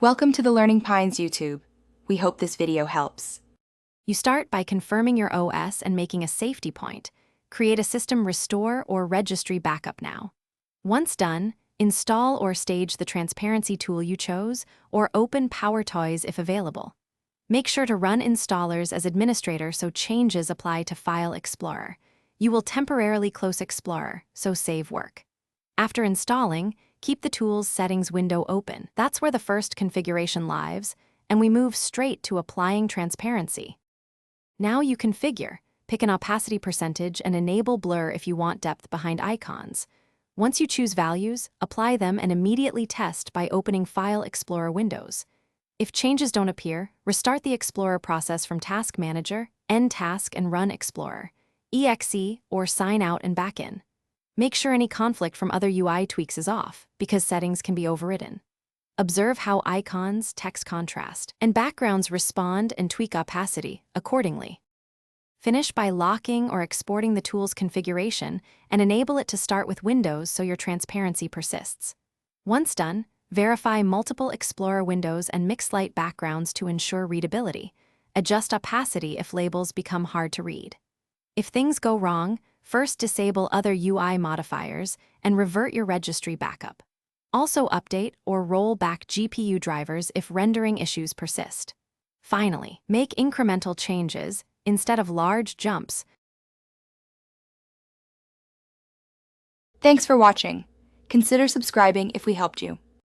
Welcome to the Learning Pines YouTube. We hope this video helps. You start by confirming your OS and making a safety point. Create a system restore or registry backup now. Once done, install or stage the transparency tool you chose, or open PowerToys if available. Make sure to run installers as administrator so changes apply to File Explorer. You will temporarily close Explorer, so save work. After installing, keep the tool's settings window open. That's where the first configuration lives, and we move straight to applying transparency. Now you configure. Pick an opacity percentage and enable blur if you want depth behind icons. Once you choose values, apply them and immediately test by opening File Explorer windows. If changes don't appear, restart the Explorer process from Task Manager, End Task and Run Explorer, EXE, or sign out and back in. Make sure any conflict from other UI tweaks is off, because settings can be overridden. Observe how icons, text contrast, and backgrounds respond and tweak opacity accordingly. Finish by locking or exporting the tool's configuration and enable it to start with Windows so your transparency persists. Once done, verify multiple Explorer windows and mix light backgrounds to ensure readability. Adjust opacity if labels become hard to read. If things go wrong, first disable other UI modifiers and revert your registry backup. Also update or roll back GPU drivers if rendering issues persist. Finally, make incremental changes instead of large jumps. Thanks for watching. Consider subscribing if we helped you.